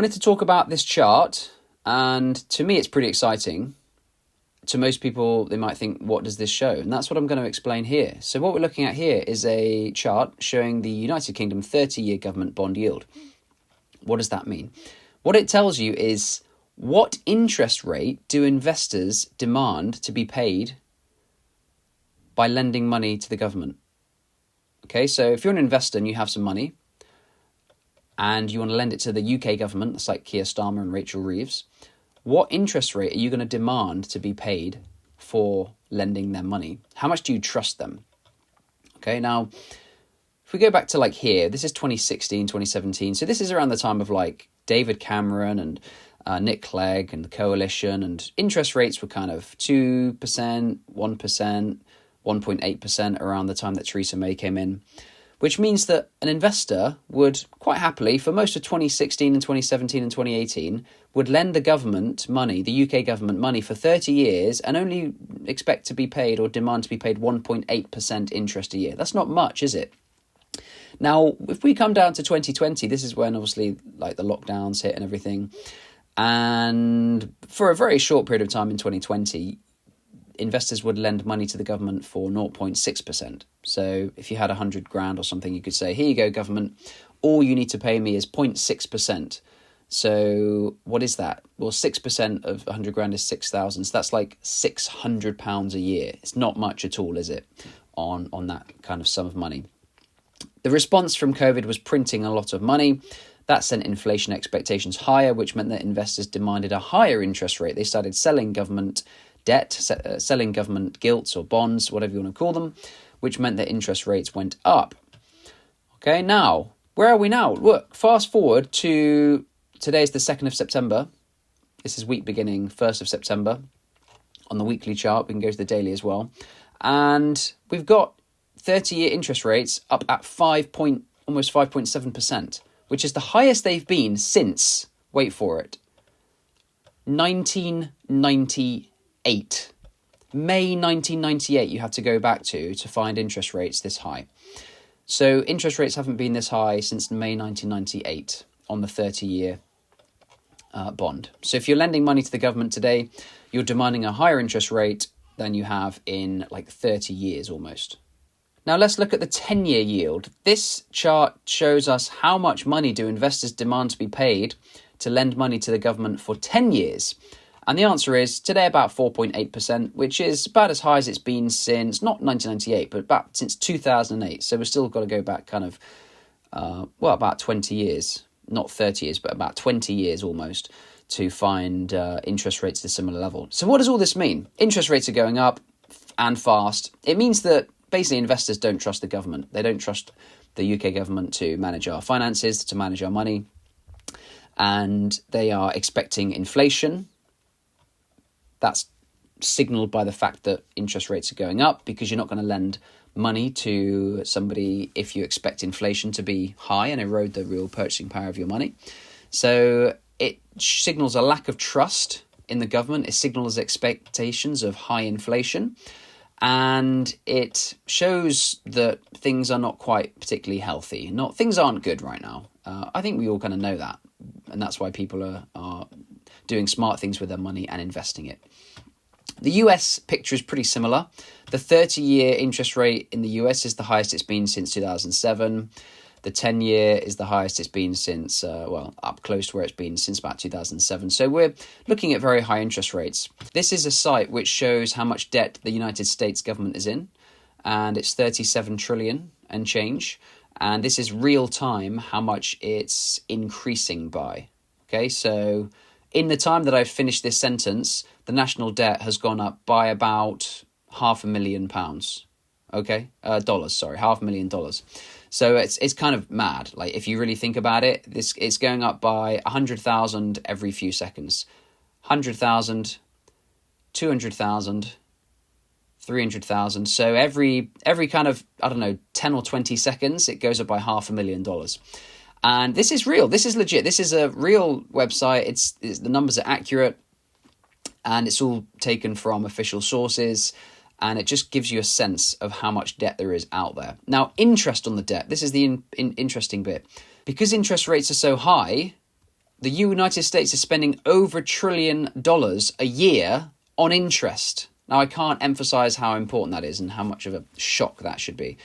I wanted to talk about this chart, and to me it's pretty exciting. To most people, they might think, what does this show? And that's what I'm going to explain here. So what we're looking at here is a chart showing the United Kingdom 30-year government bond yield. What does that mean? What it tells you is what interest rate do investors demand to be paid by lending money to the government? Okay, so if you're an investor and you have some money and you want to lend it to the UK government, that's like Keir Starmer and Rachel Reeves, what interest rate are you going to demand to be paid for lending them money? How much do you trust them? Okay, now, if we go back to like here, this is 2016, 2017. So this is around the time of like David Cameron and Nick Clegg and the Coalition, and interest rates were kind of 2%, 1%, 1.8% around the time that Theresa May came in, which means that an investor would quite happily, for most of 2016 and 2017 and 2018, would lend the government money, the UK government money, for 30 years and only expect to be paid or demand to be paid 1.8% interest a year. That's not much, is it? Now, if we come down to 2020, this is when obviously like the lockdowns hit and everything. And for a very short period of time in 2020, investors would lend money to the government for 0.6%. So if you had 100 grand or something, you could say, here you go, government, all you need to pay me is 0.6%. So what is that? Well, 6% of 100 grand is 6,000. So that's like £600 a year. It's not much at all, is it, on that kind of sum of money? The response from COVID was printing a lot of money. That sent inflation expectations higher, which meant that investors demanded a higher interest rate. They started selling government debt, selling government gilts or bonds, whatever you want to call them, which meant that interest rates went up. Okay, now, where are we now? Look, fast forward to today's the 2nd of September. This is week beginning 1st of September. On the weekly chart, we can go to the daily as well. And we've got 30-year interest rates up at almost 5.7%, which is the highest they've been since, wait for it, 1998. May 1998 you have to go back to find interest rates this high. So interest rates haven't been this high since May 1998 on the 30-year bond. So if you're lending money to the government today, you're demanding a higher interest rate than you have in like 30 years almost. Now let's look at the 10-year yield. This chart shows us how much money do investors demand to be paid to lend money to the government for 10 years. And the answer is today about 4.8%, which is about as high as it's been since, not 1998, but about since 2008. So we've still got to go back kind of, about 20 years, not 30 years, but about 20 years almost to find interest rates at a similar level. So what does all this mean? Interest rates are going up and fast. It means that basically investors don't trust the government. They don't trust the UK government to manage our finances, to manage our money. And they are expecting inflation. That's signalled by the fact that interest rates are going up, because you're not going to lend money to somebody if you expect inflation to be high and erode the real purchasing power of your money. So it signals a lack of trust in the government. It signals expectations of high inflation. And it shows that things are not quite particularly healthy. Things aren't good right now. I think we all kind of know that. And that's why people are doing smart things with their money and investing it. The US picture is pretty similar. The 30-year interest rate in the US is the highest it's been since 2007. The 10-year is the highest it's been since, up close to where it's been since about 2007. So we're looking at very high interest rates. This is a site which shows how much debt the United States government is in, and it's 37 trillion and change. And this is real time how much it's increasing by. Okay, so in the time that I've finished this sentence, the national debt has gone up by about £500,000. Okay, $500,000. So it's kind of mad. Like if you really think about it, it's going up by 100,000 every few seconds. 100,000, 200,000, 300,000. So every kind of, 10 or 20 seconds, it goes up by $500,000. And this is real. This is legit. This is a real website. The numbers are accurate, and it's all taken from official sources. And it just gives you a sense of how much debt there is out there. Now, interest on the debt. This is the interesting bit. Because interest rates are so high, the United States is spending over $1 trillion a year on interest. Now, I can't emphasize how important that is and how much of a shock that should be.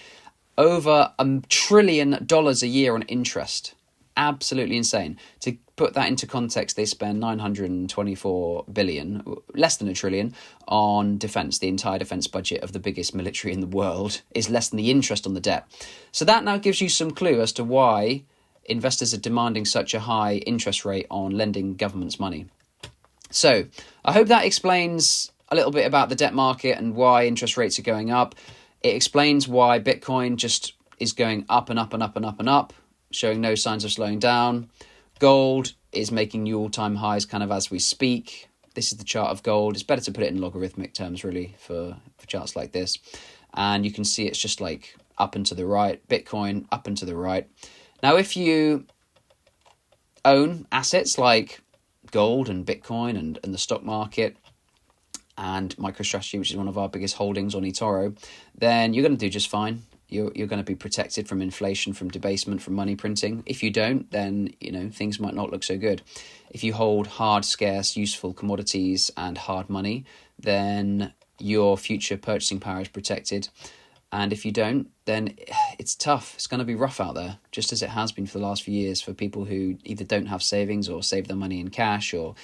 Over $1 trillion a year on interest. Absolutely insane. To put that into context, they spend 924 billion, less than $1 trillion, on defence. The entire defence budget of the biggest military in the world is less than the interest on the debt. So that now gives you some clue as to why investors are demanding such a high interest rate on lending government's money. So I hope that explains a little bit about the debt market and why interest rates are going up. It explains why Bitcoin just is going up and up and up and up and up, showing no signs of slowing down. Gold is making new all-time highs kind of as we speak. This is the chart of gold. It's better to put it in logarithmic terms, really, for charts like this. And you can see it's just like up and to the right. Bitcoin up and to the right. Now, if you own assets like gold and Bitcoin and the stock market and MicroStrategy, which is one of our biggest holdings on eToro, then you're going to do just fine. You're going to be protected from inflation, from debasement, from money printing. If you don't, then things might not look so good. If you hold hard, scarce, useful commodities and hard money, then your future purchasing power is protected. And if you don't, then it's tough. It's going to be rough out there, just as it has been for the last few years for people who either don't have savings or save their money in cash or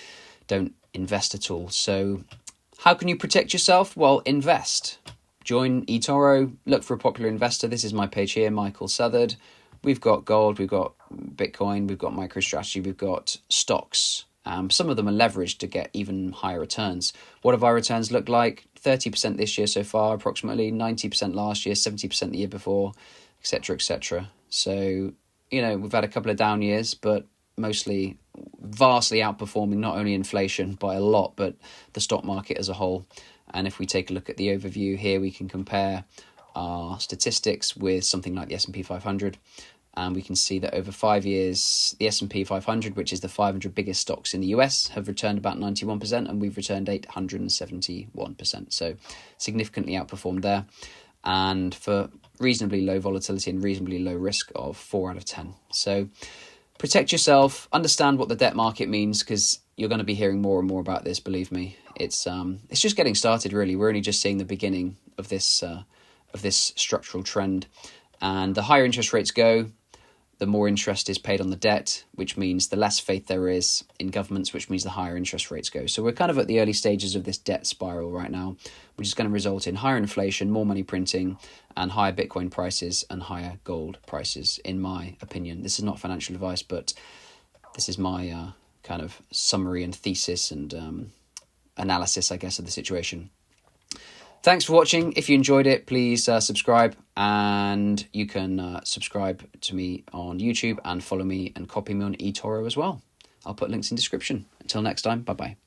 don't invest at all. So how can you protect yourself? Well, invest. Join eToro, look for a popular investor. This is my page here, Michael Southard. We've got gold, we've got Bitcoin, we've got MicroStrategy, we've got stocks. Some of them are leveraged to get even higher returns. What have our returns looked like? 30% this year so far, approximately 90% last year, 70% the year before, etc., etc. So, we've had a couple of down years, but mostly vastly outperforming not only inflation by a lot, but the stock market as a whole. And if we take a look at the overview here, we can compare our statistics with something like the S&P 500. And we can see that over 5 years, the S&P 500, which is the 500 biggest stocks in the US, have returned about 91%, and we've returned 871%. So significantly outperformed there. And for reasonably low volatility and reasonably low risk of 4 out of 10. So protect yourself, understand what the debt market means, because you're going to be hearing more and more about this, believe me. It's just getting started, really. We're only just seeing the beginning of this structural trend. And the higher interest rates go, the more interest is paid on the debt, which means the less faith there is in governments, which means the higher interest rates go. So we're kind of at the early stages of this debt spiral right now, which is going to result in higher inflation, more money printing, and higher Bitcoin prices and higher gold prices, in my opinion. This is not financial advice, but this is my kind of summary and thesis and analysis, I guess, of the situation. Thanks for watching. If you enjoyed it, please subscribe, and you can subscribe to me on YouTube and follow me and copy me on eToro as well. I'll put links in description. Until next time, bye-bye.